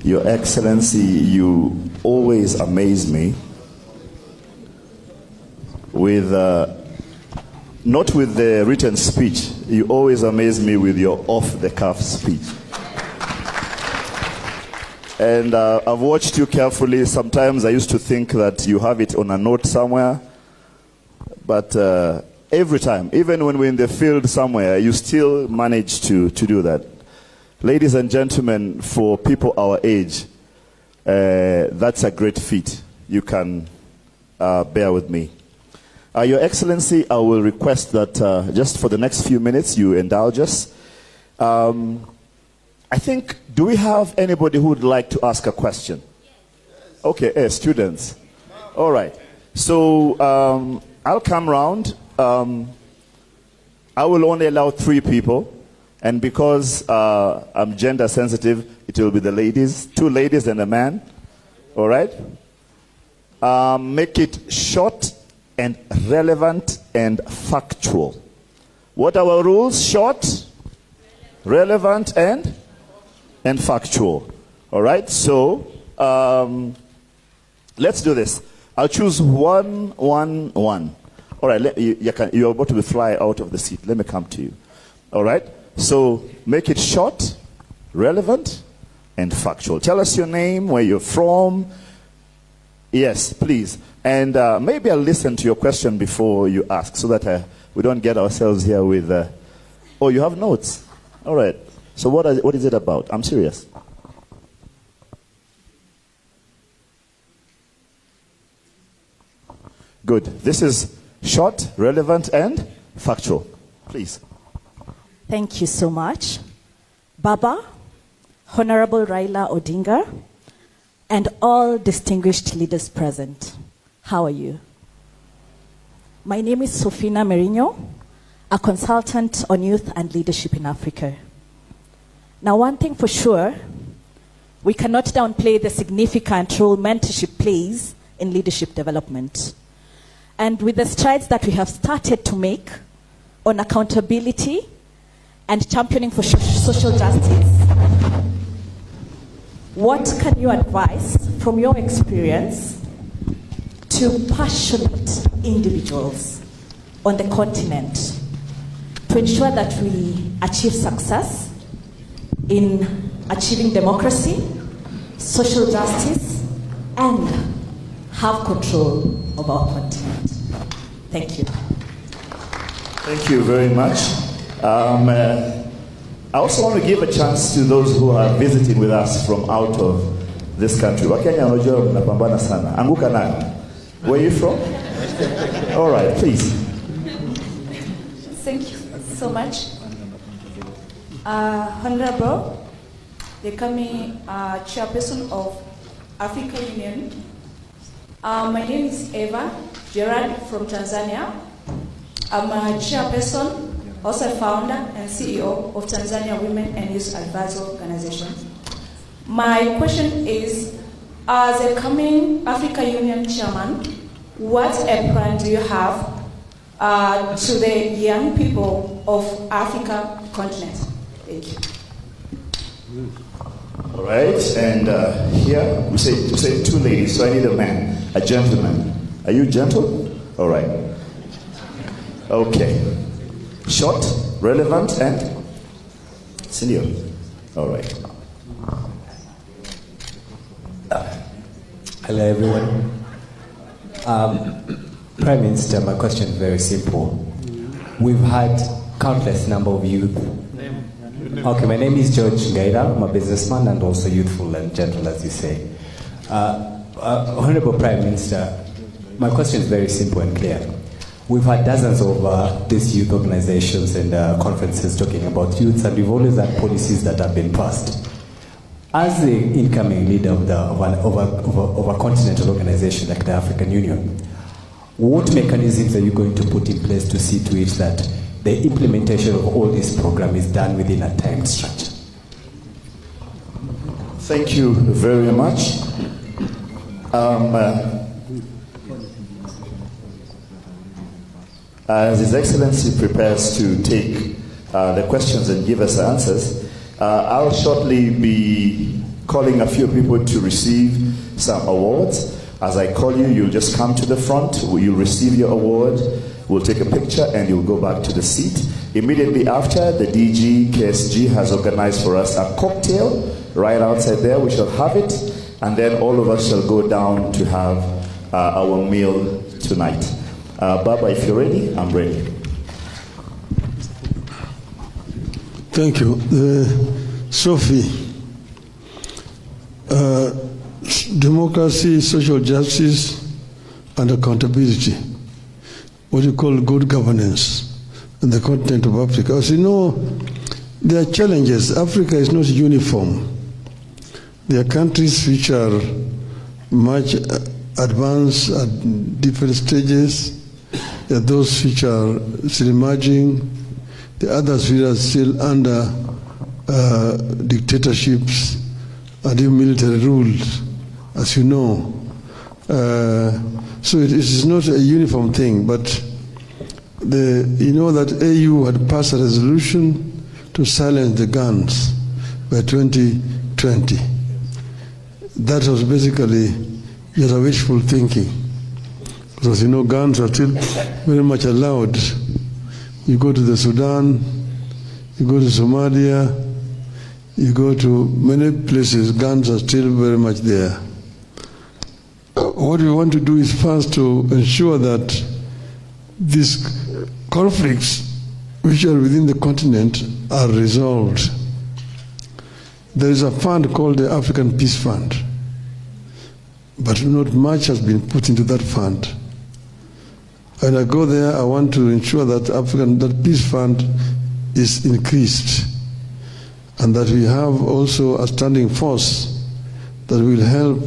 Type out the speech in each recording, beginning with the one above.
Your Excellency, you always amaze me with, not with the written speech, you always amaze me with your off-the-cuff speech. And I've watched you carefully. Sometimes I used to think that you have it on a note somewhere, but every time, even when we're in the field somewhere, you still manage to do that. Ladies and gentlemen, for people our age, that's a great feat. You can bear with me. Your Excellency, I will request that just for the next few minutes you indulge us. I think, do we have anybody who would like to ask a question? Okay, students. All right. So I'll come round. I will only allow 3 people. And because I'm gender sensitive, it will be the ladies. 2 ladies and a man. All right? Make it short and relevant and factual. What are our rules? Short, relevant, and factual. All right? So let's do this. I'll choose 1, 1, 1. All right, you're about to fly out of the seat. Let me come to you. All right? So make it short, relevant, and factual. Tell us your name, where you're from. Yes, please. And maybe I'll listen to your question before you ask so that we don't get ourselves here with... oh, you have notes? All right. So what is it about? I'm serious. Good. This is short, relevant, and factual. Please. Thank you so much. Baba, Honorable Raila Odinga, and all distinguished leaders present, how are you? My name is Sofina Merino, a consultant on youth and leadership in Africa. Now, one thing for sure, we cannot downplay the significant role mentorship plays in leadership development. And with the strides that we have started to make on accountability and championing for social justice, what can you advise from your experience to passionate individuals on the continent to ensure that we achieve success in achieving democracy, social justice, and have control of our continent? Thank you. Thank you very much. I also want to give a chance to those who are visiting with us from out of this country. Wakenya wanajua mnapambana sana. Anguka nayo. Where are you from? All right, please. Thank you so much. Honorable, they call me chairperson of Africa Union. My name is Eva Gerard from Tanzania. I'm a chairperson, also founder and CEO of Tanzania Women and Youth Advisory Organization. My question is, as a coming Africa Union chairman, what a plan do you have to the young people of Africa continent? Thank you. All right, and here we say 2 ladies, so I need a man, a gentleman. Are you gentle? All right. Okay. Short, relevant, and senior. All right. Hello, everyone. Prime Minister, my question is very simple. We've had countless number of youth. Okay, my name is George Ngaira. I'm a businessman and also youthful and gentle, as you say. Honorable Prime Minister, my question is very simple and clear. We've had dozens of these youth organizations and conferences talking about youth, and we've always had policies that have been passed. As the incoming leader of a continental organization like the African Union, what mechanisms are you going to put in place to see to it that the implementation of all this program is done within a timed structure? Thank you very much. As His Excellency prepares to take the questions and give us answers, I'll shortly be calling a few people to receive some awards. As I call you, you'll just come to the front, you'll receive your award, we'll take a picture and you'll go back to the seat. Immediately after, the DG KSG has organized for us a cocktail right outside there. We shall have it, and then all of us shall go down to have our meal tonight. Baba, if you're ready, I'm ready. Thank you. Sophie, democracy, social justice, and accountability, what you call good governance in the continent of Africa. As you know, there are challenges. Africa is not uniform. There are countries which are much advanced at different stages. There are those which are still emerging. The others which are still under dictatorships and even military rules, as you know. So it is not a uniform thing, but you know that AU had passed a resolution to silence the guns by 2020. That was basically just a wishful thinking. Because you know, guns are still very much allowed. You go to the Sudan, you go to Somalia, you go to many places, guns are still very much there. What we want to do is first to ensure that these conflicts which are within the continent are resolved. There is a fund called the African Peace Fund, but not much has been put into that fund. When I go there, I want to ensure that that Peace Fund is increased, and that we have also a standing force that will help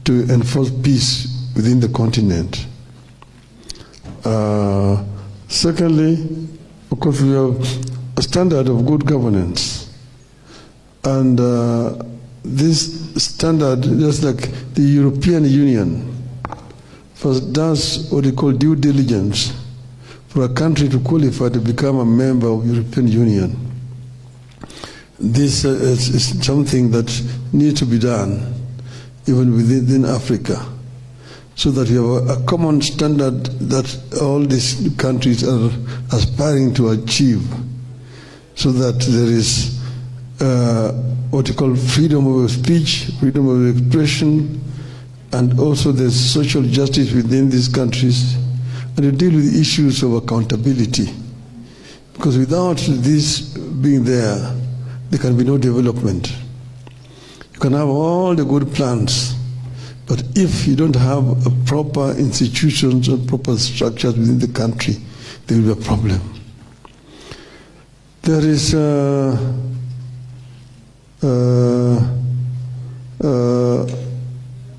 to enforce peace within the continent. Secondly, of course, we have a standard of good governance, and this standard, just like the European Union, first does what we call due diligence for a country to qualify to become a member of the European Union. This is something that needs to be done even within Africa, so that we have a common standard that all these countries are aspiring to achieve, so that there is what we call freedom of speech, freedom of expression, and also there's social justice within these countries, and to deal with issues of accountability. Because without this being there can be no development. You can have all the good plans, but if you don't have a proper institutions and proper structures within the country, there will be a problem. There is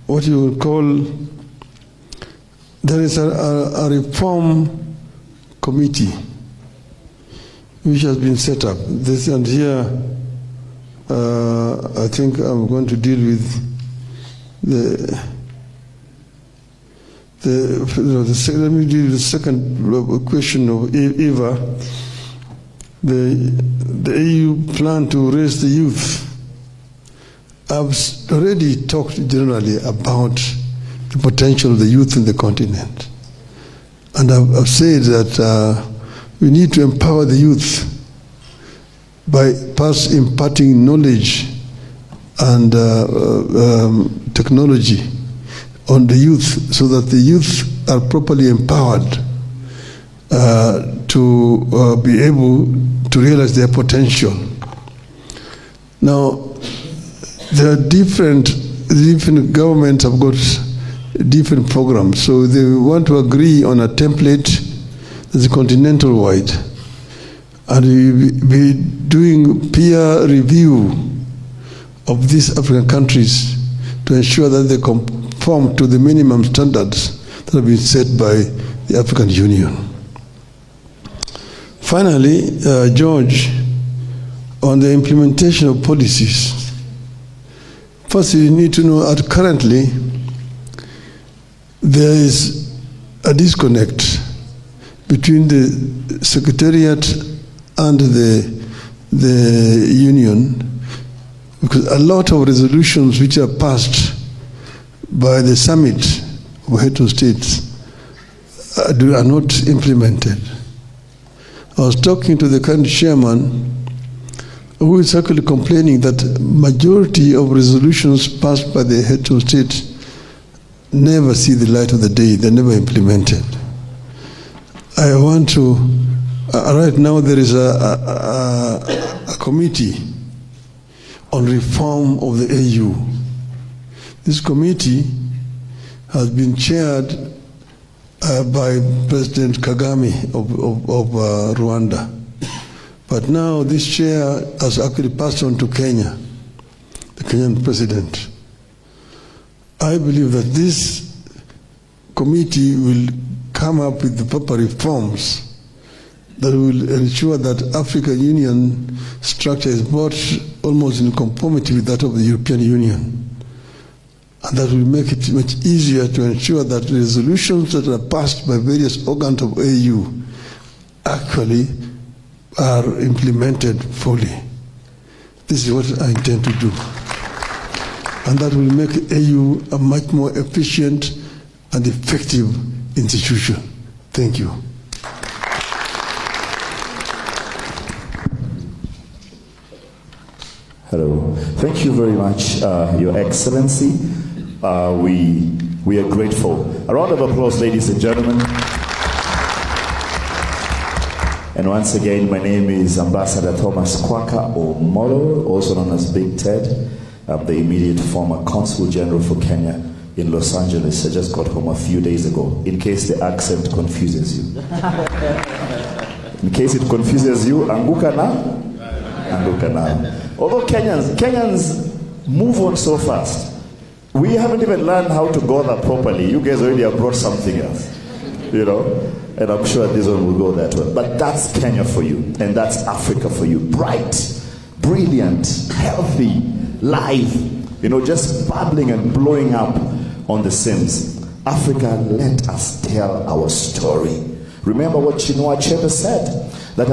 what you would call, there is a reform committee which has been set up. This, and here I think I'm going to deal with let me deal with the second question of Eva. The EU plan to raise the youth. I've already talked generally about the potential of the youth in the continent. And I've said that we need to empower the youth by first imparting knowledge and technology on the youth, so that the youth are properly empowered to be able to realize their potential. Now, there are different governments have got different programs, so they want to agree on a template that's continental wide, and we will be doing peer review of these African countries to ensure that they conform to the minimum standards that have been set by the African Union. Finally, George, on the implementation of policies. First, you need to know that currently there is a disconnect between the Secretariat and the union, because a lot of resolutions which are passed by the summit of heads of states are not implemented. I was talking to the current chairman, who is actually complaining that majority of resolutions passed by the heads of state never see the light of the day. They're never implemented. I want to, right now there is a committee on reform of the AU. This committee has been chaired by President Kagame of Rwanda. But now this chair has actually passed on to Kenya, the Kenyan president. I believe that this committee will come up with the proper reforms that will ensure that African Union structure is brought almost in conformity with that of the European Union. And that will make it much easier to ensure that resolutions that are passed by various organs of AU actually are implemented fully. This is what I intend to do. And that will make AU a much more efficient and effective institution. Thank you. Hello. Thank you very much, Your Excellency. We are grateful. A round of applause, ladies and gentlemen. And once again, my name is Ambassador Thomas Kwaka Omolo, also known as Big Ted. I'm the immediate former Consul General for Kenya in Los Angeles. I just got home a few days ago, in case the accent confuses you. In case it confuses you, anguka na? Anguka na. Although Kenyans move on so fast, we haven't even learned how to gather properly. You guys already have brought something else, you know? And I'm sure this one will go that way. But that's Kenya for you, and that's Africa for you. Bright, brilliant, healthy, live, you know, just bubbling and blowing up on the Sims. Africa, let us tell our story. Remember what Chinua Achebe said, that